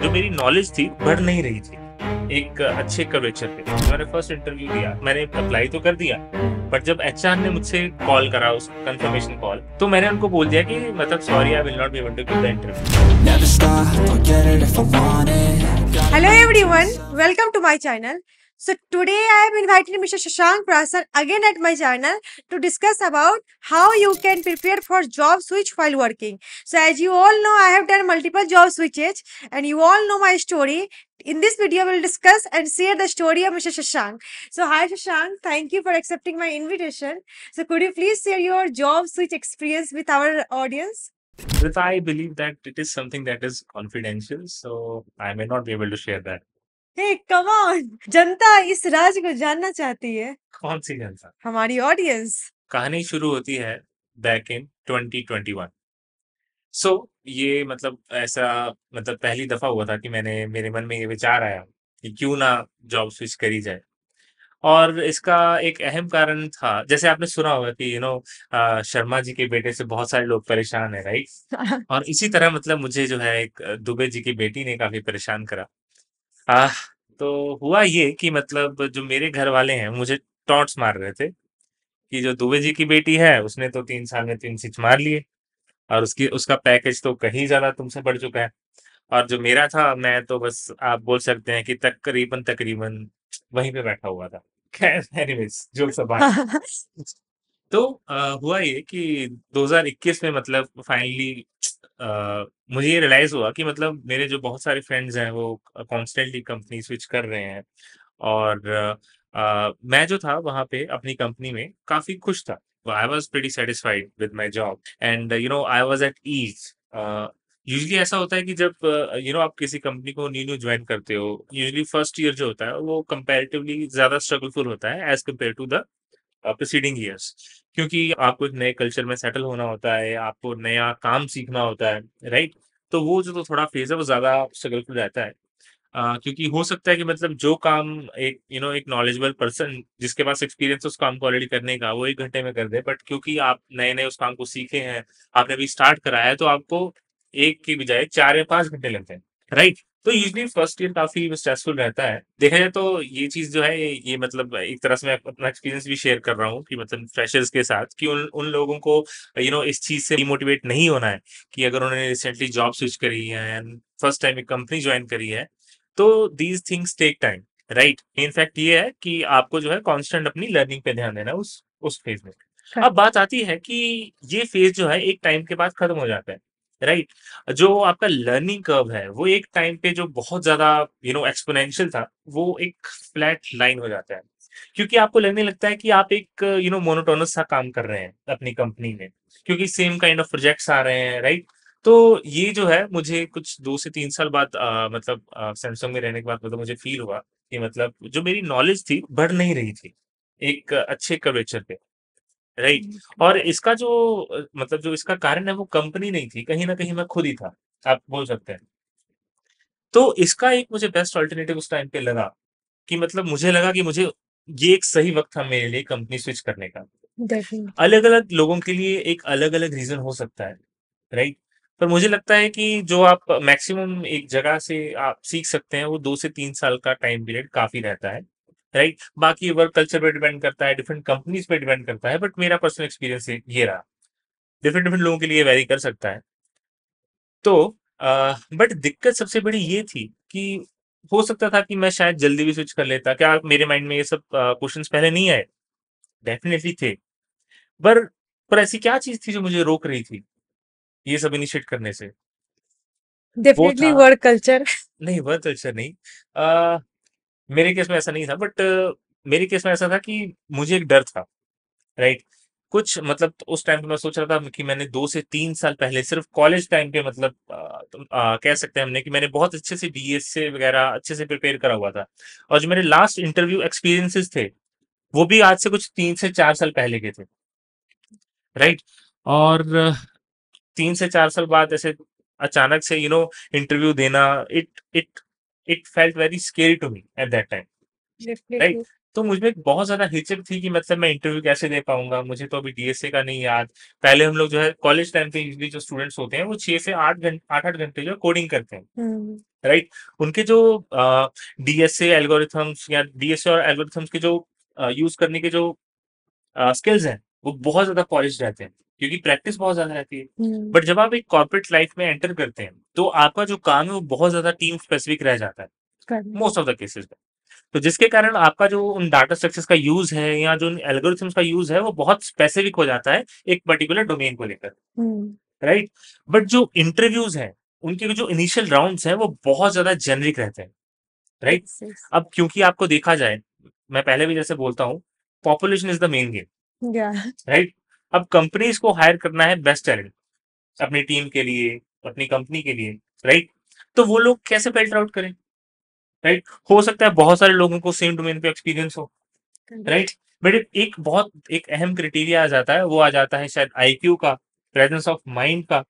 जो मेरी नॉलेज थी बढ़ नहीं रही थी एक अच्छे कर्वेचर पे। तो मैंने फर्स्ट इंटरव्यू दिया, मैंने अप्लाई तो कर दिया, बट जब एचआर ने मुझसे कॉल करा उस कंफर्मेशन कॉल, तो मैंने उनको बोल दिया कि मतलब sorry, I will not be able to give the interview. Never stop, I'll get it if I want it. Hello everyone, welcome to my channel. So today I have invited Mr. Shashank Prasar again at my channel to discuss about how you can prepare for job switch while working. So as you all know, I have done multiple job switches and you all know my story. In this video, we will discuss and share the story of Mr. Shashank. So hi Shashank, thank you for accepting my invitation. So could you please share your job switch experience with our audience? But I believe that it is something that is confidential, so I may not be able to share that. Hey, come on! जनता इस राज को जानना चाहती है, कौन सी जनता? हमारी audience. कहानी शुरू होती है बैक इन 2021। सो ये मतलब ऐसा मतलब पहली दफा हुआ था कि मेरे मन में ये विचार आया कि क्यों ना जॉब स्विच करी जाए। और इसका एक अहम कारण था, जैसे आपने सुना होगा कि शर्मा जी के बेटे से बहुत सारे लोग परेशान है, राइट? और इसी तरह मतलब मुझे जो है एक दुबे जी की बेटी ने काफी परेशान करा। आह तो हुआ ये कि मतलब जो मेरे घर वाले हैं मुझे टॉन्ट्स मार रहे थे कि जो दुबे जी की बेटी है उसने तो 3 साल में 3 स्विच मार लिए और उसका पैकेज तो कहीं ज्यादा तुमसे बढ़ चुका है। और जो मेरा था, मैं तो बस आप बोल सकते हैं कि तकरीबन तकरीबन वहीं पे बैठा हुआ था। खैर एनीवेज जोक्स अपार्ट। तो हुआ ये कि 2021 में मतलब फाइनली मुझे ये रियलाइज हुआ कि मतलब मेरे जो बहुत सारे फ्रेंड्स हैं वो कॉन्स्टेंटली कंपनी स्विच कर रहे हैं। और मैं जो था वहाँ पे अपनी कंपनी में काफी खुश था। I was pretty satisfied with my job and I was at ease. Usually ऐसा होता है कि जब आप किसी कंपनी को न्यू न्यू ज्वाइन करते हो, यूजुअली फर्स्ट ईयर जो होता है वो कंपैरेटिवली ज्यादा स्ट्रगलफुल होता है as compared to the preceding years. क्योंकि आपको एक नए कल्चर में सेटल होना होता है, आपको नया काम सीखना होता है, राइट? तो वो जो तो थोड़ा फेज है वो ज्यादा स्ट्रगलफुल रहता है। क्योंकि हो सकता है कि मतलब जो काम एक एक नॉलेजेबल पर्सन जिसके पास एक्सपीरियंस उस काम को ऑलरेडी करने का, वो 1 घंटे में कर दे, बट क्योंकि आप नए नए उस काम को सीखे हैं, आपने अभी स्टार्ट करा है, तो आपको एक की बजाय 4 या 5 घंटे लगते हैं, राइट? तो यूजली फर्स्ट ईयर काफी स्ट्रेसफुल रहता है। देखा जाए तो ये चीज जो है ये मतलब एक तरह से मैं अपना एक्सपीरियंस भी शेयर कर रहा हूँ कि मतलब फ्रेशर्स के साथ कि उन उन लोगों को इस चीज से डिमोटिवेट नहीं होना है कि अगर उन्होंने रिसेंटली जॉब स्विच करी है एंड फर्स्ट टाइम एक कंपनी ज्वाइन करी है, तो these things take time, right? In fact ये है कि आपको जो है कांस्टेंट अपनी लर्निंग पे ध्यान देना है उस फेज में। अब बात आती है कि ये फेज जो है एक टाइम के बाद खत्म हो जाता है, राइट? जो आपका लर्निंग कर्व है वो एक टाइम पे जो बहुत ज्यादा एक्सपोनेंशियल था, वो एक फ्लैट लाइन हो जाता है। क्योंकि आपको लगने लगता है कि आप एक मोनोटोनस सा काम कर रहे हैं अपनी कंपनी में, क्योंकि सेम काइंड ऑफ प्रोजेक्ट्स आ रहे हैं, राइट? तो ये जो है मुझे कुछ 2 से 3 साल बाद मतलब सैमसंग में रहने के बाद मतलब मुझे फील हुआ कि मतलब जो मेरी नॉलेज थी बढ़ नहीं रही थी एक अच्छे कर्वेचर पे, राइट? और इसका जो मतलब जो इसका कारण है वो कंपनी नहीं थी, कहीं न कहीं मैं खुद ही था, आप बोल सकते हैं। तो इसका एक मुझे बेस्ट अल्टरनेटिव उस टाइम पे लगा कि मतलब मुझे लगा कि मुझे ये एक सही वक़्त था मेरे लिए कंपनी स्विच करने का। डेफिनेटली। अलग-अलग लोगों के लिए एक अलग-अलग रीज़न हो सकता है, राइट? पर मुझे लगता है कि जो आप मैक्सिमम एक जगह से आप सीख सकते हैं वो 2 से 3 साल का टाइम पीरियड काफ़ी रहता है, राइट? बाकी वर्क कल्चर पे डिपेंड करता है, डिफरेंट कंपनीज़ पे डिपेंड करता है, बट मेरा पर्सनल एक्सपीरियंस ये रहा। डिफरेंट डिफरेंट लोगों के लिए वेरी कर सकता है। तो बट दिक्कत सबसे बड़ी ये थी कि हो सकता था कि मैं शायद जल्दी भी स्विच कर लेता। क्या मेरे माइंड में ये सब क्वेश्चंस पहले नहीं आए? डेफिनिटली थे। पर पर ऐसी क्या चीज़ थी जो मुझे रोक रही थी ये सब इनिशिएट करने से? वो डेफिनेटली था वर्क कल्चर। नहीं, वर्क कल्चर नहीं। मेरे केस में ऐसा नहीं था, बट मेरे केस में ऐसा था कि मुझे एक डर था, राइट? कुछ मतलब उस टाइम पे मैं सोच रहा था कि मैंने 2 से 3 साल पहले सिर्फ कॉलेज टाइम पे मतलब कह सकते हैं हमने कि मैंने बहुत अच्छे से डीएसए वगैरह अच्छे से प्रिपेयर करा हुआ था। और जो मेरे लास्ट इंटरव्यू एक्सपीरियंसेस थे, वो भी आज से कुछ 3 से 4 साल पहले के थे, राइट? और 3 से 4 साल बाद ऐसे अचानक से इंटरव्यू देना, it it it felt very scary to me at that time, right? Definitely. तो मुझमें बहुत ज़्यादा हिचक थी कि मतलब मैं इंटरव्यू कैसे दे पाऊँगा? मुझे तो अभी डीएसए का नहीं याद। पहले हम लोग जो है कॉलेज टाइम पे यूजुअली जो स्टूडेंट्स होते हैं वो 6 से 8 घंटे 8-8 घंटे जो है कोडिंग करते हैं। राइट? उनके जो डीएसए एल्गोरिथम्स या डीएसए और एल्गोरिथम्स के जो यूज करने के जो स्किल्स हैं, वो बहुत ज्यादा पॉलिश रहते हैं क्योंकि प्रैक्टिस बहुत ज्यादा रहती है। हम्म, बट जब आप एक कॉर्पोरेट लाइफ में एंटर करते हैं, तो आपका जो काम है वो बहुत ज्यादा टीम स्पेसिफिक रह जाता है correct. Most of the cases में। तो जिसके कारण आपका जो उन डाटा स्ट्रक्चर्स का यूज है या जो उन एल्गोरिथम्स का यूज है वो बहुत स्पेसिफिक हो जाता है एक पर्टिकुलर डोमेन को लेकर, हम्म, राइट? बट जो इंटरव्यूज हैं, उनके जो इनिशियल राउंड्स हैं वो बहुत ज्यादा जेनरिक रहते हैं, राइट? yes, yes. अब क्योंकि आपको देखा जाए, मैं पहले भी जैसे बोलता हूँ, population is the main game, Yeah. Right? अब कंपनीज को हायर करना है बेस्ट टैलेंट अपनी टीम के लिए, अपनी कंपनी के लिए, राइट? तो वो लोग कैसे फिल्टर आउट करें, राइट? हो सकता है बहुत सारे लोगों को सेम डोमेन पे एक्सपीरियंस हो, Correct. राइट? बट एक बहुत एक अहम क्राइटेरिया आ जाता है, वो आ जाता है शायद आईक्यू का, प्रेजेंस ऑफ माइंड का,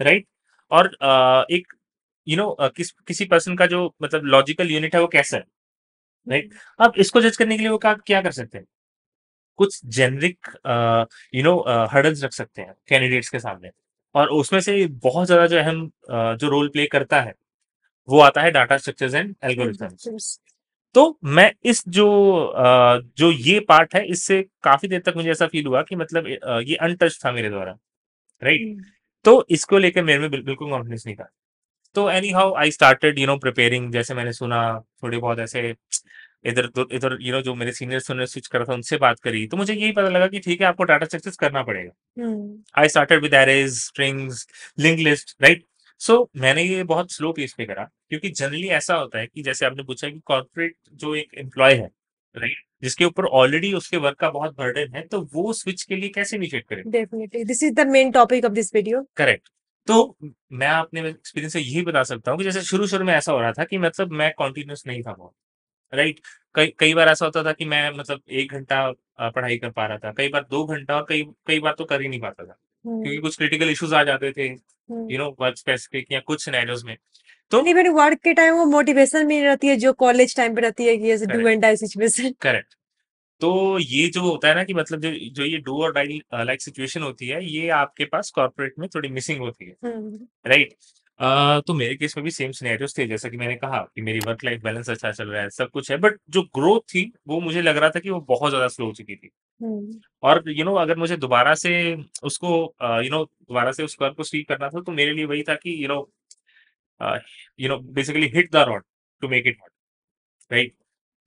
राइट? और एक किसी पर्सन का जो मतलब लॉजिकल यूनिट है वो कैसा है, राइट? अब इसको जज करने के लिए वो क्या क्या कर सकते हैं? कुछ जेनरिक हर्डल्स रख सकते हैं कैंडिडेट्स के सामने, और उसमें से बहुत ज्यादा जो अहम जो रोल प्ले करता है वो आता है data structures and algorithms. Yes. तो मैं इस जो ये पार्ट है, इससे काफी देर तक मुझे ऐसा फील हुआ कि मतलब ये अनटच था मेरे द्वारा, राइट? हम्म, तो इसको लेकर मेरे में बिल्कुल कॉन्फिडेंस नहीं था। तो any how I started preparing, जैसे मैंने सुना थोड़े बहुत ऐसे इधर तो इधर जो मेरे सीनियर्स उन्होंने स्विच करा था उनसे बात करी, तो मुझे यही पता लगा कि ठीक है, आपको डाटा स्ट्रक्चर्स करना पड़ेगा। Hmm, I started with arrays, strings, link list, right? So मैंने ये बहुत स्लो पेस पे करा, क्योंकि जनरली ऐसा होता है कि जैसे आपने पूछा कि कॉर्पोरेट जो एक एम्प्लॉय है, राइट, जिसके ऊपर ऑलरेडी उसके वर्क का बहुत बर्डन है, तो वो स्विच के लिए कैसे इनिशिएट करे? definitely. This is the main topic of this video. Correct. तो मैं अपने एक्सपीरियंस से यही बता सकता हूँ कि जैसे शुरू शुरू में ऐसा हो रहा था कि मतलब मैं कॉन्टिन्यूस नहीं था बहुत, राइट? कई कई बार ऐसा होता था कि मैं मतलब 1 घंटा पढ़ाई कर पा रहा था, कई बार 2 घंटा, और कई कई बार तो कर ही नहीं पाता था, क्योंकि हम्म, कुछ क्रिटिकल इश्यूज आ जाते थे, हम्म. वर्क स्पेसिफिक या कुछ सिनेरियोज में। तो And even वर्क के टाइम वो मोटिवेशन भी नहीं रहती है जो कॉलेज टाइम पे रहती है कि ऐसे do correct, and die situation. Correct. तो ये जो होता है ना कि मतलब जो जो ये डू और डाई लाइक सिचुएशन होती है, ये आपके पास कॉर्पोरेट में थोड़ी मिसिंग होती है, हम्म, राइट? तो मेरे केस में भी सेम सिनेरियोस थे, जैसा कि मैंने कहा कि मेरी वर्क लाइफ बैलेंस अच्छा चल रहा है, सब कुछ है, बट जो ग्रोथ थी वो मुझे लग रहा था कि वो बहुत ज्यादा स्लो हो चुकी थी। हम्म, और अगर मुझे दोबारा से उसको दोबारा से उस कर्व को स्वीप करना था, तो मेरे लिए वही था कि basically hit the rod to make it hot, right?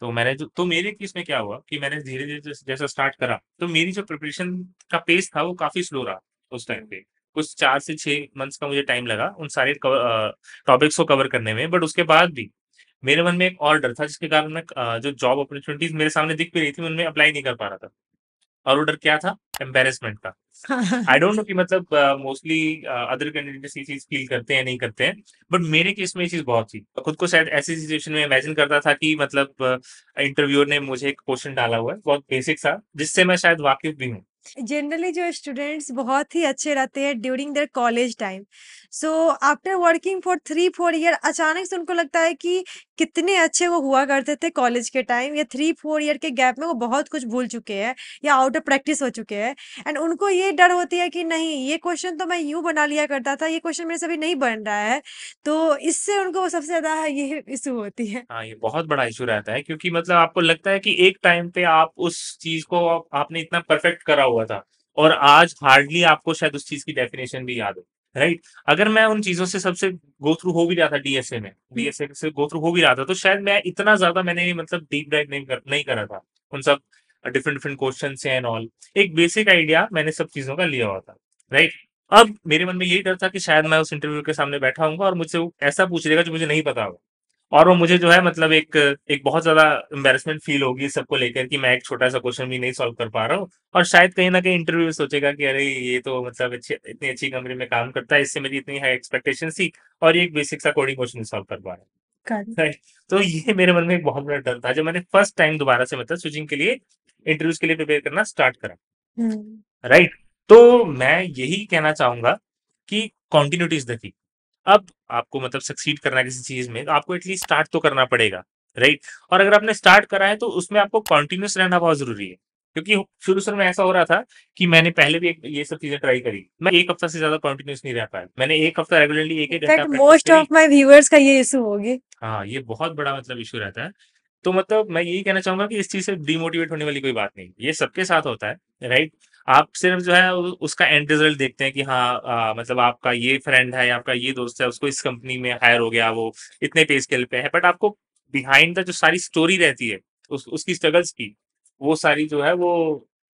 तो मेरे केस में क्या हुआ कि मैंने धीरे धीरे जैसा स्टार्ट करा, तो मेरी जो प्रिपरेशन का पेस था वो काफी स्लो रहा उस टाइम पे। कुछ 4 से 6 मंथ्स का मुझे टाइम लगा उन सारे टॉपिक्स को कवर करने में, बट उसके बाद भी मेरे मन में एक और डर था, जिसके कारण मैं जो जॉब अपॉर्चुनिटीज मेरे सामने दिख भी रही थी, मैं उनमें अप्लाई नहीं कर पा रहा था। और वो डर क्या था? एम्बेरसमेंट का। आई डोंट नो कि मतलब मोस्टली अदर कैंडिडेट्स ये चीज फील करते हैं नहीं करते हैं, बट मेरे केस में ये चीज बहुत थी। खुद को शायद ऐसी सिचुएशन में इमेजिन करता था कि मतलब इंटरव्यूअर ने मुझे एक क्वेश्चन डाला हुआ है बहुत बेसिक सा, जिससे मैं शायद वाकिफ भी हूँ। जनरली जो स्टूडेंट्स बहुत ही अच्छे रहते हैं during their college time. So after working for 3-4 year अचानक से उनको लगता है कि कितने अच्छे वो हुआ करते थे कॉलेज के टाइम, या 3-4 ईयर के गैप में वो बहुत कुछ भूल चुके हैं या आउट ऑफ प्रैक्टिस हो चुके हैं. एंड उनको ये डर होती है कि नहीं, ये क्वेश्चन तो मैं यूं बना लिया करता था, ये क्वेश्चन मेरे से अभी नहीं बन रहा है. तो इससे उनको सबसे ज्यादा ये इशू होती है. हाँ, ये बहुत बड़ा इशू रहता है, क्योंकि मतलब आपको लगता है कि एक टाइम पे आप उस चीज को आपने इतना परफेक्ट करा हुआ था, और आज हार्डली आपको शायद उस चीज की डेफिनेशन भी याद हो, राइट? अगर मैं उन चीजों से सबसे गो थ्रू हो भी रहा था, डीएसए से गो थ्रू हो भी रहा था, तो शायद मैं इतना ज्यादा मैंने मतलब डीप डाइव नहीं करा था उन सब डिफरेंट डिफरेंट क्वेश्चन से एंड ऑल। एक बेसिक आइडिया मैंने सब चीजों का लिया हुआ था, राइट? अब मेरे मन में यही डर था कि शायद मैं उस इंटरव्यू के सामने बैठा हूंगा और मुझसे वो ऐसा पूछ लेगा जो मुझे नहीं पता होगा, और वो मुझे जो है मतलब एक एक बहुत ज़्यादा एम्बैरेसमेंट फ़ील होगी सबको लेकर कि मैं एक छोटा-सा क्वेश्चन भी नहीं सॉल्व कर पा रहा हूँ, और शायद कहीं न कहीं इंटरव्यू सोचेगा कि अरे! ये तो मतलब इतनी अच्छी कंपनी में काम करता है, इससे मेरी इतनी हाई एक्सपेक्टेशंस थी, और ये एक बेसिक सा कोडिंग क्वेश्चन नहीं सॉल्व कर पा रहा है। करेक्ट. राइट? तो ये मेरे मन में एक बहुत बड़ा डर था, जब मैंने फर्स्ट टाइम दोबारा से मतलब स्विचिंग के लिए इंटरव्यूज़ के लिए प्रिपेयर करना स्टार्ट करा, हम्म. राइट? तो मैं यही कहना चाहूँगा कि कंटिन्यूटी इज़ द की। अब आपको मतलब सक्सीड करना है किसी चीज में, तो आपको एटलीस्ट स्टार्ट तो करना पड़ेगा, राइट? और अगर आपने स्टार्ट करा है, तो उसमें आपको कॉन्टिन्यूस रहना बहुत जरूरी है, क्योंकि शुरू-शुरू में ऐसा हो रहा था कि मैंने पहले भी ये सब चीज़ें ट्राई करी। मैं 1 हफ्ता से ज़्यादा कंटिन्यूअस नहीं रह पाया। मैंने 1 हफ्ता रेगुलरली 1-1 घंटा इनफैक्ट प्रैक्टिस मोस्ट करी। ऑफ माय व्यूअर्स का ये इशू होगी। हाँ, ये बहुत बड़ा मतलब इश्यू रहता है। तो मतलब मैं यही कहना चाहूँगा कि इस चीज़ से डिमोटिवेट होने वाली कोई बात नहीं। ये सबके साथ होता है, राइट? आप सिर्फ़ जो है उसका एंड रिज़ल्ट देखते हैं कि हाँ मतलब आपका ये फ्रेंड है, आपका ये दोस्त है, उसको इस कंपनी में हायर हो गया, वो इतने पे स्केल पे है। बट आपको बिहाइंड द जो सारी स्टोरी रहती है, उसकी स्ट्रगल्स की, वो सारी जो है वो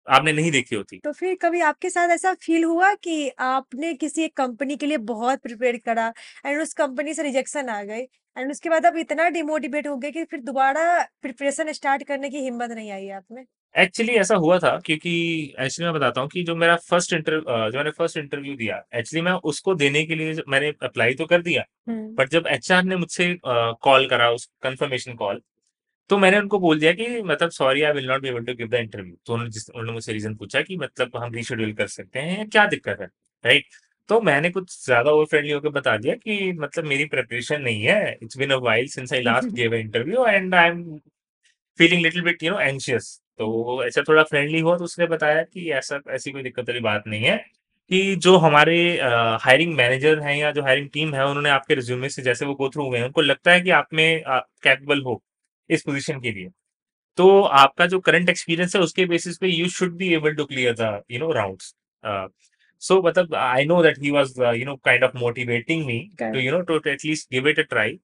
आपने नहीं देखी होती। तो फिर कभी आपके साथ ऐसा फील हुआ कि आपने किसी एक कंपनी के लिए बहुत प्रिपेयर करा एंड उस कंपनी से रिजेक्शन आ गई एंड उसके बाद आप इतना डिमोटिवेट हो गए कि फिर दोबारा प्रिपरेशन स्टार्ट करने की हिम्मत नहीं आई आप में? एक्चुअली ऐसा हुआ था क्योंकि एक्चुअली मैं बताता हूँ कि जो मैंने फर्स्ट इंटरव्यू दिया, एक्चुअली मैं उसको देने के लिए मैंने अप्लाई तो कर दिया, हुँ। बट जब एचआर ने मुझसे कॉल करा उस कंफर्मेशन कॉल, तो मैंने उनको बोल दिया कि मतलब sorry I will not be able to give the interview. तो उन्होंने मुझसे रीज़न पूछा कि मतलब हम रीशेड्यूल कर सकते हैं, क्या दिक्कत है, राइट? तो मैंने कुछ ज़्यादा ओवर फ्रेंडली होके बता दिया कि मतलब मेरी प्रिपरेशन नहीं है, it's been a while since I last give a interview and I am feeling little bit anxious. तो वो ऐसा थोड़ा फ्रेंडली हुआ तो उसने बताया कि ऐसी कोई दिक्कत वाली बात नहीं है, कि जो हमारे हायरिंग मैनेजर हैं या जो हायरिंग टीम है उन्होंने आपके रिज़्यूमे से जैसे वो गो थ्रू हुए हैं, उनको लगता है कि आप में कैपेबल हो इस पोज़ीशन के लिए। तो आपका जो करंट एक्सपीरियंस है उसके बेसिस पे you should be able to clear the rounds. So मतलब I know that he was kind of motivating me to correct. To at least give it a try.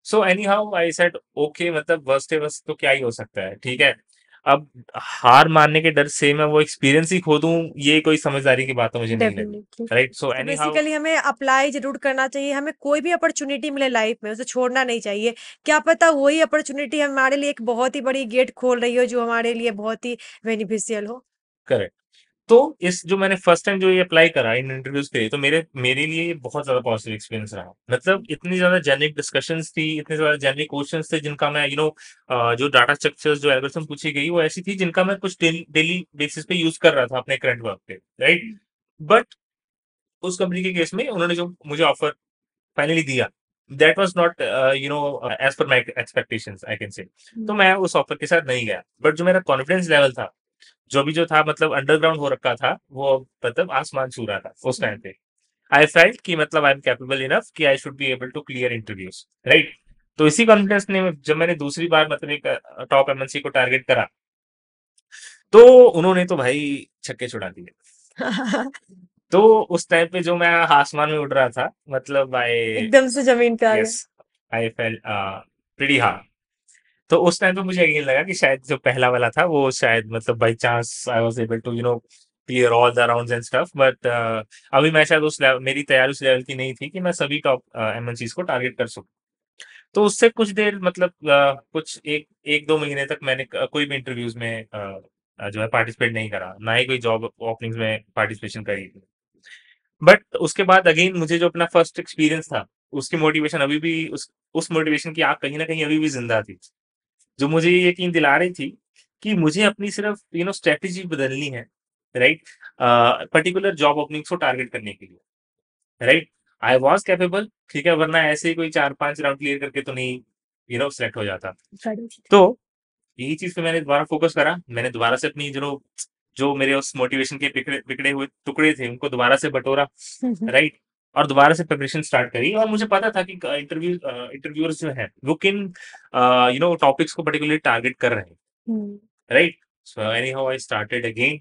So anyhow I said okay मतलब worst है worst तो क्या ही हो सकता है, ठीक है। अब हार मानने के डर से मैं वो एक्सपीरियंस ही खो दूं, ये कोई समझदारी की बात तो मुझे नहीं लगी। डेफिनिटली। राइट, सो तो एनी हाउ बेसिकली हमें अप्लाई ज़रूर करना चाहिए, हमें कोई भी अपॉर्च्युनिटी मिले लाइफ में, उसे छोड़ना नहीं चाहिए। क्या पता वही अपॉर्च्युनिटी हमारे लिए एक बहुत ही बड़ी गेट खोल रही हो, जो हमारे लिए बहुत ही बेनिफिशियल हो। करेक्ट। तो इस जो मैंने फर्स्ट टाइम जो ये अप्लाई करा इन इंटरव्यूज के लिए, तो मेरे मेरे लिए ये बहुत ज्यादा पॉजिटिव एक्सपीरियंस रहा। मतलब इतनी ज्यादा जेनरिक डिस्कशंस थी, इतने ज्यादा जेनरिक क्वेश्चंस थे जिनका मैं जो डाटा स्ट्रक्चर्स जो एल्गोरिथम पूछी गई वो ऐसी थी जिनका मैं कुछ डेली बेसिस पे यूज कर रहा था अपने करंट वर्क पे, राइट। बट उस कंपनी के केस में उन्होंने जो मुझे ऑफर फाइनली दिया, that was not as per my expectations I can say. तो हुँ। मैं उस ऑफर के साथ नहीं गया, बट जो मेरा कॉन्फिडेंस लेवल था, जो था मतलब अंडरग्राउंड हो रखा था, वो मतलब आसमान छू रहा था उस टाइम हुँ। पे। आई फेल्ट कि मतलब आई एम कैपेबल इनफ कि I should be able to clear interviews, right. तो इसी कॉन्फिडेंस ने जब मैंने दूसरी बार मतलब एक टॉप एमएनसी को टारगेट करा, तो उन्होंने तो भाई छक्के छुड़ा दिए। तो उस टाइम पे जो मैं आसमान में उड़ रहा था, मतलब आई एकदम से ज़मीन पे आ यस गए। I felt pretty hard. तो उस टाइम पे मुझे यकीन लगा कि शायद जो पहला वाला था वो शायद मतलब by chance I was able to clear all the rounds and stuff, but अभी मैं शायद उस लेवल, मेरी तैयारी उस लेवल की नहीं थी कि मैं सभी टॉप एमएनसीज को टारगेट कर सकूं। तो उससे कुछ देर मतलब कुछ एक एक दो महीने तक मैंने कोई भी इंटरव्यूज में जो है पार्टिसिपेट नहीं करा, ना ही कोई जॉब ओपनिंग्स में पार्टिसिपेशन करी थी। बट उसके बाद अगेन मुझे जो अपना फर्स्ट एक्सपीरियंस था, उसकी मोटिवेशन अभी भी उस मोटिवेशन की आग कहीं ना कहीं अभी भी जिंदा थी, जो मुझे ये यकीन दिला रही थी कि मुझे अपनी सिर्फ स्ट्रैटेजी बदलनी है, राइट। पर्टिकुलर जॉब ओपनिंग्स को टारगेट करने के लिए, राइट। आई वाज कैपेबल, ठीक है, वरना ऐसे ही कोई 4-5 राउंड क्लियर करके तो नहीं सेलेक्ट हो जाता। करेक्ट। तो यही चीज़ पे मैंने दोबारा फ़ोकस करा। मैंने दोबारा से अपनी जो जो मेरे उस मोटिवेशन के बिखरे बिखरे हुए टुकड़े थे, उनको दोबारा से बटोरा, राइट? और दोबारा से प्रिपरेशन स्टार्ट करी और मुझे पता था कि इंटरव्यूअर्स जो हैं, वो किन टॉपिक्स को पर्टिकुलरली टारगेट कर रहे हैं, हुँ। Right? So anyhow I started again.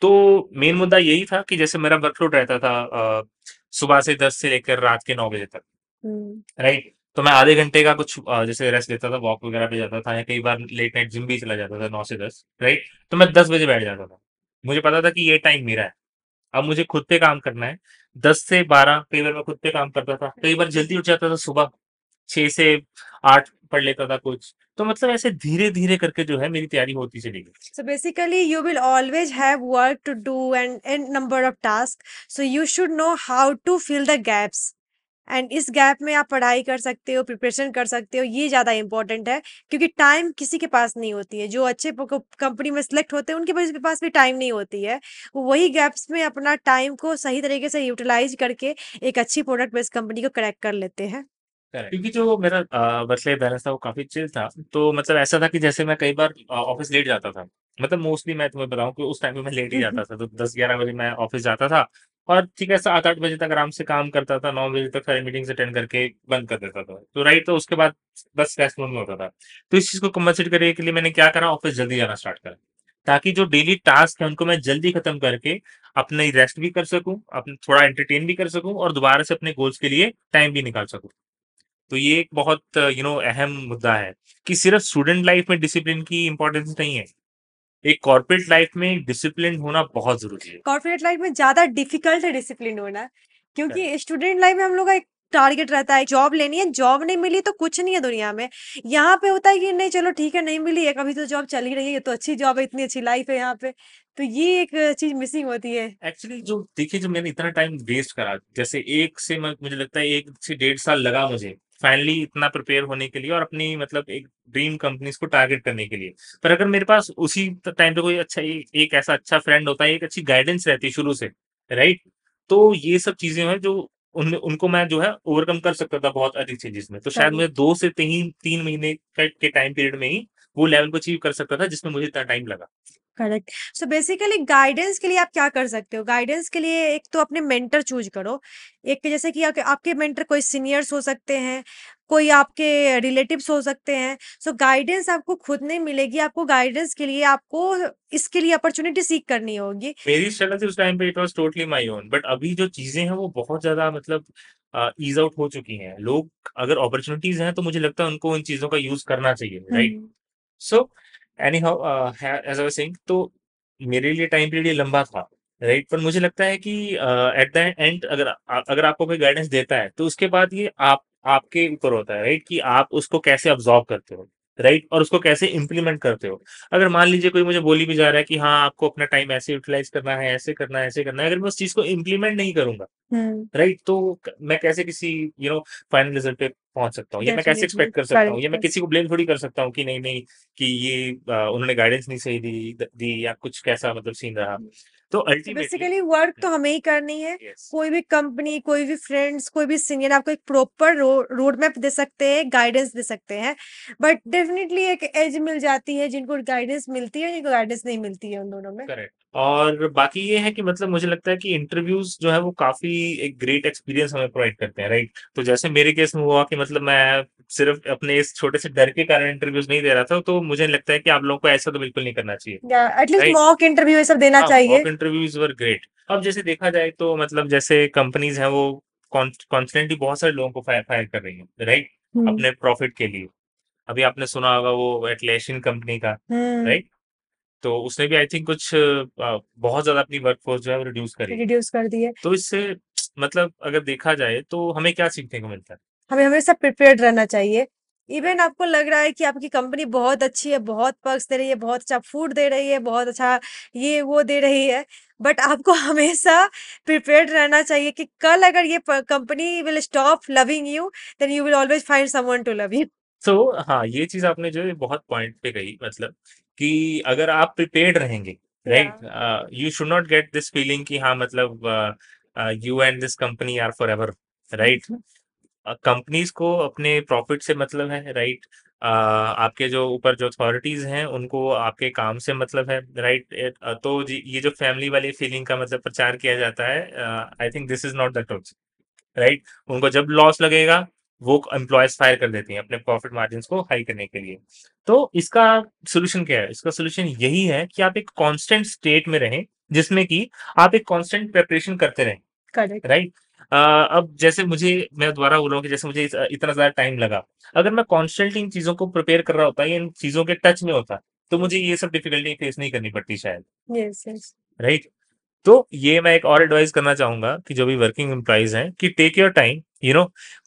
तो मेन मुद्दा यही था कि जैसे मेरा वर्कलोड रहता था सुबह से 10 से लेकर रात के 9 बजे तक, हुँ। राइट? तो मैं आधे घंटे का कुछ जैसे रेस्ट लेता था, वॉक वगैरह पे जाता था या कई बार लेट नाइट जिम भी चला जाता था 9 से 10, राइट? तो मैं 10 बजे बैठ जाता था। मुझे पता था कि ये टाइम मेरा है। अब मुझे खुद पे काम करना है। 10 से 12 कई बार मैं खुद पे काम करता था। कई बार जल्दी उठ जाता था सुबह 6 से 8 पढ़ लेता था कुछ। तो मतलब ऐसे धीरे-धीरे करके जो है मेरी तैयारी होती चली गई। So basically, you will always have work to do and n number of tasks. So you should know how to fill the gaps. And इस गैप में आप पढ़ाई कर सकते हो, प्रिपरेशन कर सकते हो, ये ज़्यादा इम्पोर्टेंट है क्योंकि टाइम किसी के पास नहीं होती है। जो अच्छे कंपनी में सिलेक्ट होते हैं, उनके पास भी टाइम नहीं होती है। वो वही गैप्स में अपना टाइम को सही तरीके से यूटिलाइज करके एक अच्छी प्रोडक्ट बेस्ड कंपनी को क्रैक कर लेते हैं। करेक्ट। क्योंकि जो मेरा वर्क लाइफ बैलेंस था वो काफ़ी चिल था। तो मतलब ऐसा था कि जैसे मैं कई बार ऑफ़िस लेट जाता था। मतलब मोस्टली मैं तुम्हें बताऊं कि उस टाइम पे मैं लेट ही जाता था, तो 10-11 बजे मैं ऑफिस जाता था और ठीक है 7-8 बजे तक आराम से काम करता था, 9 बजे तक सारी मीटिंग्स अटेंड करके बंद कर देता था, तो राइट, तो उसके बाद बस रेस्ट मोड में होता था। तो इस चीज को कम्पनसेट करने के लिए मैंने क्या करा, ऑफिस जल्दी जाना स्टार्ट करा, ताकि जो डेली टास्क है उनको मैं जल्दी खत्म करके अपने रेस्ट भी कर सकूं, अपने थोड़ा एंटरटेन भी कर सकूं और दोबारा से अपने गोल्स के लिए टाइम भी निकाल सकूं। तो ये एक बहुत अहम मुद्दा है कि सिर्फ स्टूडेंट लाइफ में डिसिप्लिन की इंपॉर्टेंस नहीं है, एक कॉर्पोरेट लाइफ में डिसिप्लिन होना बहुत जरूरी है। कॉर्पोरेट लाइफ में ज़्यादा डिफिकल्ट है डिसिप्लिन होना, करेक्ट। क्योंकि स्टूडेंट लाइफ में हम लोग का एक टारगेट रहता है, जॉब लेनी है, जॉब नहीं मिली तो कुछ नहीं है दुनिया में। यहाँ पे होता है कि नहीं चलो ठीक है नहीं मिली, एक अभी तो जॉब चल ही रही है, ये तो अच्छी जॉब है, इतनी अच्छी लाइफ है यहाँ पे, तो ये एक चीज मिसिंग होती है। एक्चुअली जो देखिए, जो मैंने इतना टाइम वेस्ट करा, जैसे एक से मुझे लगता है 1 से 1.5 साल लगा मुझे फाइनली इतना प्रिपेयर होने के लिए और अपनी मतलब एक ड्रीम कंपनीज को टारगेट करने के लिए। पर अगर मेरे पास उसी टाइम पे कोई अच्छा एक ऐसा अच्छा फ्रेंड होता है, एक अच्छी गाइडेंस रहती है शुरू से, राइट, तो ये सब चीजें हैं जो उनको मैं जो है ओवरकम कर सकता था बहुत अधिक चीजेस में, तो शायद करेक्ट। मुझे 2 से 3 महीने के टाइम पीरियड में ही वो लेवल को अचीव कर सकता था जिसमें मुझे इतना टाइम लगा। करेक्ट। सो बेसिकली गाइडेंस के लिए आप क्या कर सकते हो? गाइडेंस के लिए एक तो अपने मेंटर चूज करो। एक जैसे कि आपके मेंटर कोई सीनियर्स हो सकते हैं, कोई आपके रिलेटिव्स हो सकते हैं। सो गाइडेंस आपको खुद नहीं मिलेगी, आपको गाइडेंस के लिए आपको इसके लिए अपॉर्चुनिटी सीख करनी होगी। मेरी स्ट्रगल थी उस टाइम पे, it was totally my own, but अभी जो चीजें हैं वो बहुत ज्यादा मतलब ईज आउट हो चुकी हैं। लोग अगर अपॉर्चुनिटीज हैं तो मुझे लगता है उनको इन चीजों का यूज करना चाहिए, right. Hmm. So anyhow, as I was saying, तो मेरे लिए टाइम पीरियड ये लंबा था, राइट, पर मुझे लगता है कि एट द एंड अगर आपको कोई गाइडेंस देता है तो उसके बाद ये आपके ऊपर होता है, राइट, कि आप उसको कैसे अब्जॉर्व करते हो, राइट, और उसको कैसे इम्प्लीमेंट करते हो। अगर मान लीजिए कोई मुझे बोली भी जा रहा है कि हाँ आपको अपना टाइम ऐसे यूटिलाइज करना है, ऐसे करना है, ऐसे करना है, अगर मैं उस चीज को इम्प्लीमेंट नहीं करूंगा, हम्म। राइट, तो मैं कैसे किसी फाइनल रिजल्ट पे पहुंच सकता हूँ, या मैं कैसे डेफिनेटली। एक्सपेक्ट कर सकता हूँ, या मैं करेक्ट। किसी को ब्लेम थोड़ी कर सकता हूँ कि नहीं नहीं, कि ये उन्होंने गाइडेंस नहीं सही दी या कुछ कैसा मतलब सीन रहा। तो तो अल्टीमेटली बेसिकली वर्क तो हमें ही करनी है। यस, कोई भी कंपनी, कोई भी फ्रेंड्स, कोई भी सीनियर आपको एक प्रॉपर रोड मैप दे सकते हैं, गाइडेंस दे सकते हैं। बट डेफिनेटली एक एज मिल जाती है जिनको गाइडेंस मिलती है, जिनको गाइडेंस नहीं मिलती है, उन दोनों में। करेक्ट। और बाकी ये है कि मतलब मुझे लगता है कि इंटरव्यूज जो है वो काफी एक ग्रेट एक्सपीरियंस हमें प्रोवाइड करते हैं, राइट। तो जैसे मेरे केस में हुआ कि मतलब मैं सिर्फ अपने इस छोटे से डर के कारण इंटरव्यूज नहीं दे रहा था, तो मुझे लगता है कि आप लोगों को ऐसा तो बिल्कुल नहीं करना चाहिए, या एटलीस्ट राइट। मॉक इंटरव्यू ये सब देना हाँ, चाहिए। Mock interviews were great. अब जैसे देखा जाए तो मतलब जैसे कंपनीज हैं वो कॉन्स्टेंटली बहुत सारे लोगों को फायर फायर कर रही हैं, राइट, हम्म। अपने प्रॉफिट के लिए। अभी आपने सुना होगा वो एटलेशियन कंपनी का, हम्म। राइट, तो उसने भी आई थिंक कुछ बहुत ज्यादा अपनी वर्कफोर्स जो है वो रिड्यूस करी है। रिड्यूस कर दिए। तो इससे मतलब अगर देखा जाए तो हमें क्या सीखने को मिलता है। हमें हमेशा प्रिपेयर्ड रहना चाहिए। इवन आपको लग रहा है कि आपकी कंपनी बहुत अच्छी है, बहुत पर्क्स दे रही है, बहुत अच्छा फूड दे रही है, बहुत अच्छा ये वो दे रही है, बट आपको हमेशा प्रिपेयर्ड रहना चाहिए कि कल अगर ये company will stop loving you, then you will always find someone to love you. तो हाँ, ये चीज आपने जो है बहुत पॉइंट पे कही, मतलब कि अगर आप प्रिपेयर्ड रहेंगे, या। Right, you should not get this feeling कि हाँ मतलब you and this company are forever, right. Companies को अपने प्रॉफिट से मतलब है, राइट। आपके जो ऊपर जो अथॉरिटीज हैं उनको आपके काम से मतलब है, राइट। तो ये जो फैमिली वाली फीलिंग का मतलब प्रचार किया जाता है, I think this is not the truth, right. उनको जब लॉस लगेगा वो एम्प्लॉयज फायर कर देती हैं अपने प्रॉफिट मार्जिन को हाई करने के लिए। तो इसका सोल्यूशन क्या है? इसका सोल्यूशन यही है कि आप एक कांस्टेंट स्टेट में रहें, जिसमें कि आप एक कांस्टेंट प्रिपरेशन करते रहें, करेक्ट। राइट। अब जैसे मैं दोबारा बोल रहा हूँ कि जैसे मुझे इतना ज्यादा टाइम लगा, अगर मैं कॉन्स्टेंटली इन चीजों को प्रिपेयर कर रहा होता, या इन चीजों के टच में होता, तो मुझे ये सब डिफिकल्टी फेस नहीं करनी पड़ती शायद, यस यस। राइट। तो ये मैं एक और एडवाइस करना चाहूंगा कि जो भी वर्किंग एम्प्लॉइज हैं कि टेक योर टाइम,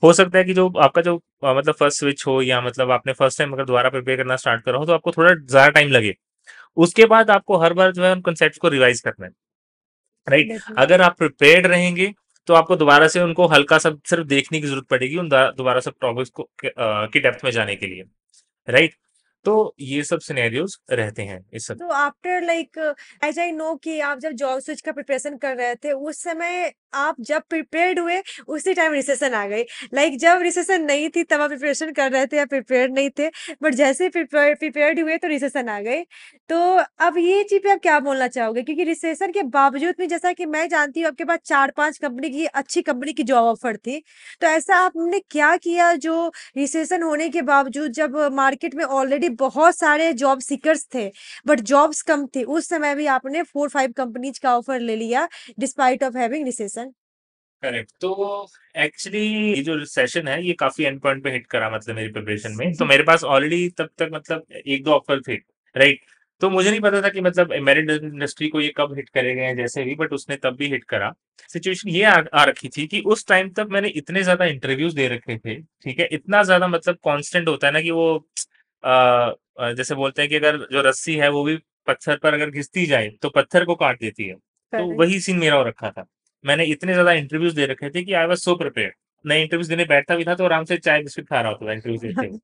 हो सकता है कि जो आपका जो मतलब फर्स्ट स्विच हो, या मतलब आपने फर्स्ट टाइम अगर दोबारा प्रिपेयर करना स्टार्ट करा हो तो आपको थोड़ा ज्यादा टाइम लगे। उसके बाद आपको हर बार जो है उन कंसेप्ट को रिवाइज करना है, राइट। डेफिनेटली। अगर आप प्रिपेयर्ड रहेंगे तो आपको दोबारा से उनको हल्का सा सिर्फ देखने की जरूरत पड़ेगी उन दोबारा सब टॉपिक्स को की डेप्थ में जाने के लिए, राइट। तो ये सब सिनेरियोज रहते हैं इस सब। तो after like as I know कि आप जब जॉब स्विच का प्रिपरेशन कर रहे थे उस समय आप जब प्रिपेयर्ड हुए उसी टाइम रिसेशन आ गई। लाइक जब रिसेशन नहीं थी तब आप प्रिपरेशन कर रहे थे या प्रिपेयर्ड नहीं थे, बट जैसे प्रिपेयर्ड हुए तो रिसेशन आ गई। तो अब ये चीज पे आप क्या बोलना चाहोगे, क्योंकि रिसेशन के बावजूद भी जैसा कि मैं जानती हूँ आपके पास 4-5 कंपनी की अच्छी कंपनी की जॉब ऑफर थी, तो ऐसा आपने क्या किया जो रिसेशन होने के बावजूद, जब मार्केट में ऑलरेडी बहुत सारे जॉब सीकर्स थे बट जॉब्स कम थी, उस समय भी आपने 4-5 कंपनीज का ऑफर ले लिया despite of having recession? Correct. तो एक्चुअली ये जो सेशन है ये काफी एंड पॉइंट पे हिट करा मतलब मेरी प्रिपरेशन में। तो मेरे पास ऑलरेडी तब तक मतलब एक दो ऑफर थे, राइट। तो मुझे नहीं पता था कि मतलब मेरिट इंडस्ट्री को ये कब हिट करेगा या जैसे भी, बट उसने तब भी हिट करा। सिचुएशन ये आ रखी थी कि उस टाइम तक मैंने इतने ज्यादा इंटरव्यूज दे रखे थे, ठीक है, इतना ज्यादा मतलब कांस्टेंट होता है ना कि वो जैसे बोलते हैं कि अगर जो रस्सी है वो भी पत्थर पर अगर घिसती जाए तो पत्थर को काट देती है। तो करेक्ट। वही सीन मेरा हो रखा था। मैंने इतने ज़्यादा इंटरव्यूज़ दे रखे थे कि आई वाज़ सो प्रिपेयर्ड। मैं इंटरव्यूज़ देने बैठता भी था तो आराम से चाय बिस्किट खा रहा होता था इंटरव्यूज़ देते हुए।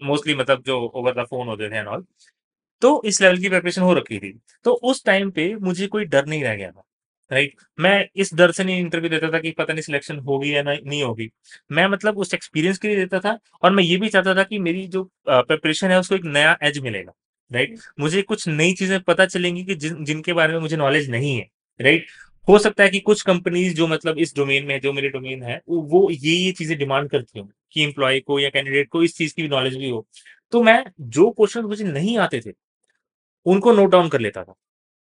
मोस्टली मतलब जो ओवर द फ़ोन होते थे एंड ऑल। तो इस लेवल की प्रिपरेशन हो रखी थी। तो उस टाइम पे मुझे कोई डर नहीं रह गया था, राइट? मैं इस डर से नहीं इंटरव्यू देता था कि पता नहीं सिलेक्शन होगी या नहीं होगी। मैं मतलब उस एक्सपीरियंस के लिए देता था और मैं ये भी चाहता था कि मेरी जो प्रिपरेशन है उसको एक नया एज मिलेगा, राइट? मुझे कुछ नई चीज़ें पता चलेंगी कि जिनके बारे में मुझे नॉलेज नहीं है, राइट? हो सकता है कि कुछ कंपनीज़ जो मतलब इस डोमेन में है, जो मेरे डोमेन है, वो ये चीज़ें डिमांड करती हों कि एम्प्लॉयी को या कैंडिडेट को इस चीज़ की भी नॉलेज भी हो। तो मैं जो क्वेश्चन मुझे नहीं आते थे, उनको नोट डाउन कर लेता था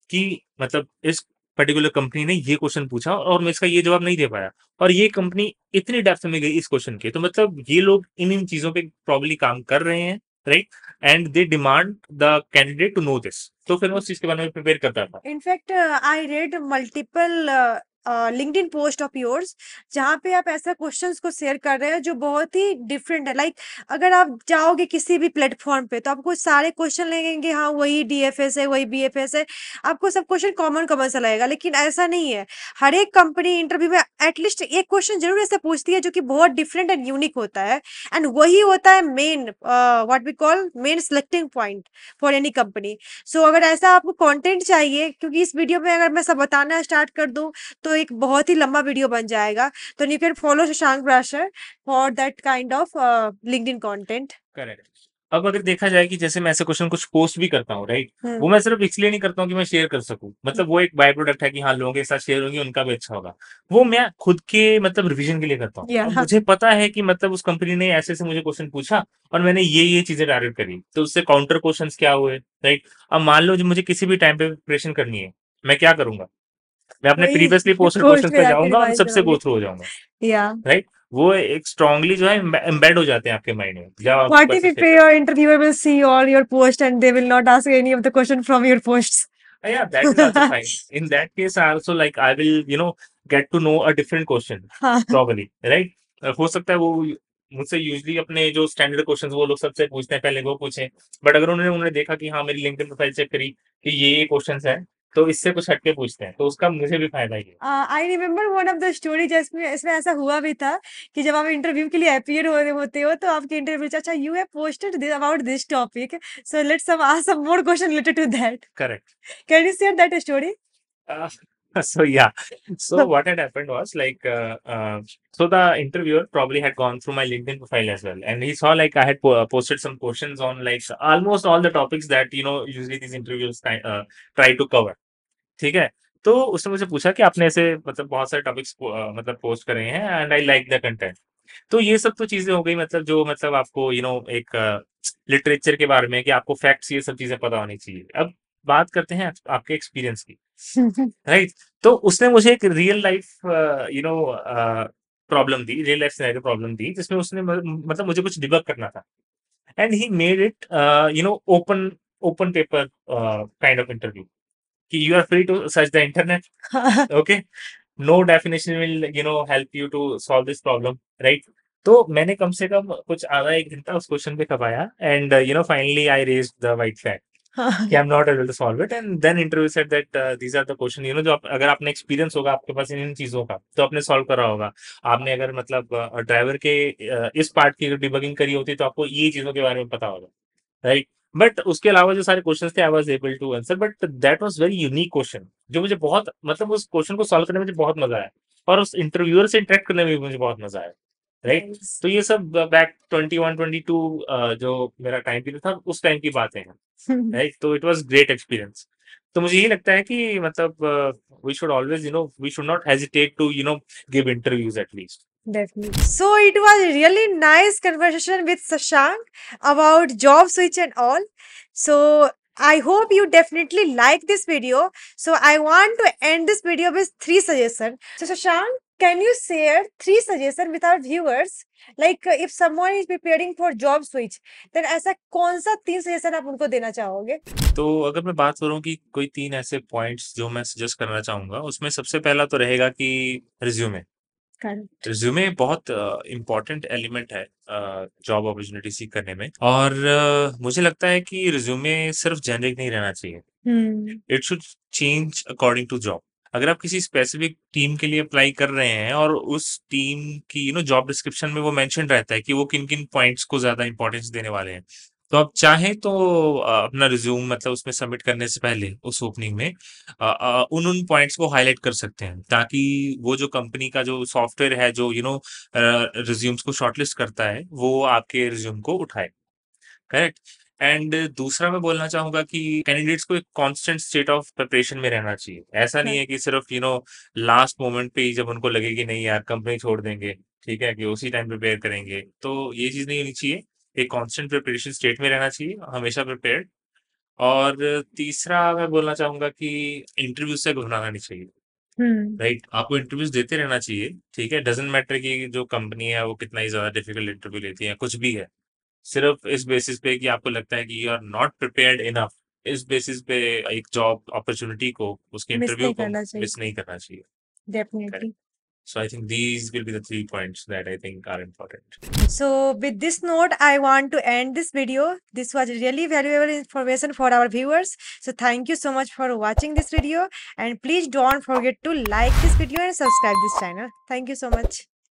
कि मतलब इस पर्टिकुलर कंपनी ने ये क्वेश्चन पूछा और मैं इसका ये जवाब नहीं दे पाया और ये कंपनी इतनी डेप्थ में गई इस क्वेश्चन के, तो मतलब ये लोग इन चीज़ों पे प्रॉब्ली काम कर रहे हैं, right? And they demand the candidate to know this. तो फिर मैं उस चीज़ के बारे में प्रिपेयर करता था। In fact, I read multiple LinkedIn post of yours जहाँ पे आप ऐसा क्वेश्चंस को शेयर कर रहे हैं जो बहुत ही डिफरेंट है। लाइक अगर आप जाओगे किसी भी प्लेटफॉर्म पे तो आपको सारे क्वेश्चन लगेंगे, हाँ वही डीएफएस है, वही बीएफएस है, आपको सब क्वेश्चन कॉमन कॉमन सा लगेगा। लेकिन ऐसा नहीं है, हर एक कंपनी इंटरव्यू में एटलीस्ट एक क्वेश्चन जरूर ऐसा पूछती है जो कि बहुत डिफरेंट एंड यूनिक होता है, एंड वही होता है main what we call main selecting point for any company. So अगर ऐसा आपको कंटेंट चाहिए, क्योंकि इस वीडियो में अगर मैं सब बताना स्टार्ट कर दूं तो एक बहुत ही लंबा वीडियो बन जाएगा, तो यू कैन फॉलो शशांक ब्राशर for that kind of LinkedIn content. Correct. अब अगर देखा जाए कि जैसे मैं ऐसे क्वेश्चन कुछ पोस्ट भी करता हूँ, राइट? वो हम्म। मैं सिर्फ इसलिए नहीं करता हूँ कि मैं शेयर कर सकूँ। मतलब वो एक बाय प्रोडक्ट है कि हाँ, लोगों के साथ शेयर होंगे, उनका भी अच्छा होगा। वो मैं खुद के मतलब रिवीजन के लिए करता हूँ। या अब मुझे पता है कि मतलब उस कंपनी ने ऐसे-ऐसे मुझे क्वेश्चन पूछा और मैंने ये चीज़ें टारगेट करी। तो उससे काउंटर क्वेश्चन्स क्या हुए, राइट? अब मान लो जो मुझे किसी भी टाइम पे प्रिपरेशन करनी है, मैं क्या करूँगा? मैं अपने वही प्रीवियसली पोस्टेड पोस्ट क्वेश्चंस पे पे जाके जाऊँगा और रिवाइज सबसे गो करोगे। थ्रू हो जाऊँगा, या राइट? वो एक स्ट्रांगली जो है एम्बेड हो जाते हैं आपके माइंड में, जब आप व्हाट उसको इफ ऐसे share your interviewer will see all your post and they will not ask any of the question from your posts? Yeah, that is also fine. In that case, I also like I will, get to know a different question, हाँ। probably, right? हो सकता है वो मुझसे usually अपने जो standard questions वो लोग सबसे पूछते हैं, पहले वो पूछें। बट अगर उन्होंने देखा कि हाँ, मेरी लिंक्डइन प्रोफाइल चेक करी कि ये क्वेश्चंस हैं, तो इससे कुछ हट के पूछते हैं, तो उसका मुझे भी फायदा ही है। I remember one of the story जिसमें इसमें ऐसा हुआ भी था कि जब आप इंटरव्यू के लिए अपीयर हो रहे होते हो तो आपके इंटरव्यू अच्छा you have posted about this topic, so let's some ask some more question related to that. Correct. Can you share that story? Uh, so yeah, so what had happened was like, so the interviewer probably had gone through my LinkedIn profile as well, and he saw like I had posted some questions on like almost all the topics that usually these interviews try to cover. ठीक है? तो उसने मुझे पूछा कि आपने ऐसे मतलब बहुत सारे टॉपिक्स मतलब पोस्ट करे हैं and I like the content. तो ये सब तो चीजें हो गई मतलब जो मतलब आपको एक लिटरेचर के बारे में कि आपको फैक्ट्स ये सब चीजें पता होनी चाहिए। अब बात करते हैं आपके एक्सपीरियंस की, राइट? तो उसने मुझे एक रियल लाइफ प्रॉब्लम दी, रियल लाइफ सिनेरियो प्रॉब्लम दी जिसमें उसने मतलब मुझे कुछ डिबग करना था and he made it open open paper kind of interview कि you are free to search the internet, okay, no definition will help you to solve this problem, right? तो मैंने कम से कम कुछ आधा एक घंटा उस क्वेश्चन पे खपाया and finally I raised the white flag कि I am not able to solve it and then interview said that these are the question जो अगर आपने एक्सपीरियंस होगा आपके पास इन चीजों का तो आपने सॉल्व करा होगा। आपने अगर मतलब ड्राइवर के इस पार्ट की डिबगिंग करी होती तो आपको ये चीजों के बारे में पता होगा, राइट। बट उसके अलावा जो सारे क्वेश्चंस थे I was able to answer, but that was very unique question जो मुझे बहुत मतलब उस क्वेश्चन को सॉल्व करने में मुझे बहुत मजा आया और उस इंटरव्यूअर से इंटरेक्ट करने में भी मुझे बहुत मजा आया। राइट। नाइस। तो ये सब बैक 21-22 जो मेरा टाइम पीरियड था उस टाइम की बातें हैं। राइट। तो इट वाज ग्रेट एक्सपीरियंस। तो मुझे यही लगता है कि मतलब we should always we should not hesitate to give interviews at least. Definitely. So it was really nice conversation with Sashank about job switch and all. So I hope you definitely like this video. So I want to end this video with 3 suggestions. So Sashank, can you share 3 suggestions with our viewers? Like if someone is preparing for job switch, then ऐसा कौन सा 3 suggestion आप उनको देना चाहोगे? तो अगर मैं बात करूं कि कोई 3 ऐसे पॉइंट्स जो मैं सजेस्ट करना चाहूंगा, उसमें सबसे पहला तो रहेगा कि रिज्यूमे। Correct. रिज्यूमे बहुत इम्पोर्टेंट एलिमेंट है जॉब अपॉर्चुनिटी सीख करने में, और मुझे लगता है कि रिज्यूमे सिर्फ जेनरिक नहीं रहना चाहिए। Hmm. It should change according to job. अगर आप किसी स्पेसिफिक टीम के लिए अप्लाई कर रहे हैं और उस टीम की जॉब डिस्क्रिप्शन में वो मेंशन रहता है कि वो किन किन पॉइंट्स को ज्यादा इंपॉर्टेंस देने वाले हैं, तो आप चाहें तो अपना रिज्यूम मतलब उसमें सबमिट करने से पहले उस ओपनिंग में उन उन पॉइंट्स को हाईलाइट कर सकते हैं, ताकि वो जो कंपनी का जो सॉफ्टवेयर है जो रिज्यूम्स को शॉर्टलिस्ट करता है वो आपके रिज्यूम को उठाए। करेक्ट। एंड दूसरा मैं बोलना चाहूंगा कि कैंडिडेट्स को एक कांस्टेंट स्टेट ऑफ प्रिपरेशन में रहना चाहिए। ऐसा नहीं है कि सिर्फ लास्ट मोमेंट पे ही जब उनको लगे कि नहीं यार कंपनी छोड़ देंगे, ठीक है, कि उसी टाइम प्रिपेयर करेंगे, तो ये चीज नहीं होनी चाहिए। एक कांस्टेंट प्रिपरेशन स्टेट में रहना चाहिए, हमेशा प्रिपेयर्ड। और तीसरा मैं बोलना चाहूंगा कि इंटरव्यू से घबराना नहीं चाहिए। Hmm. राइट। आपको इंटरव्यूज देते रहना चाहिए, ठीक है, डजेंट मैटर कि जो कंपनी है वो कितना ही ज्यादा डिफिकल्ट इंटरव्यू लेती है, कुछ भी है। सिर्फ इस बेसिस पे कि आपको लगता है कि you are not prepared enough, इस बेसिस पे एक जॉब अपॉर्चुनिटी को, उसके मिस इंटरव्यू नहीं को करना चाहिए. मिस नहीं करना चाहिए। Correct. Definitely. So I think these will be the 3 points that I think are important. So, with this note, I want to end this video. This was really valuable information for our viewers. So, thank you so much for watching this video. And please don't forget to like this video and subscribe this channel. Thank you so much.